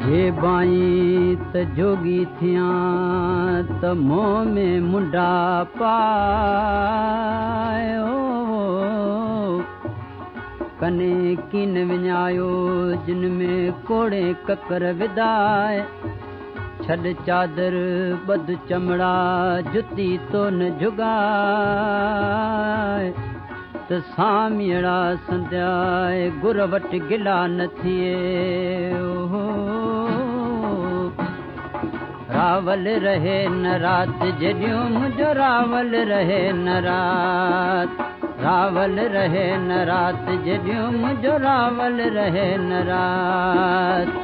ये बाई त जोगी थिया त मोह में मुंडा पायो कने किन विञायो जिन में कोड़े ककर विदाए छॾ चादर ॿध चमड़ा जुती तो न जुगाए त सामियड़ा संध्याए गुर वटि गिला न थिए रावल रहे न रात जॾियूं मुंहिंजो रावल रहे न रात रावल रहे न रात जॾियूं मुंहिंजो रावल रहे न रात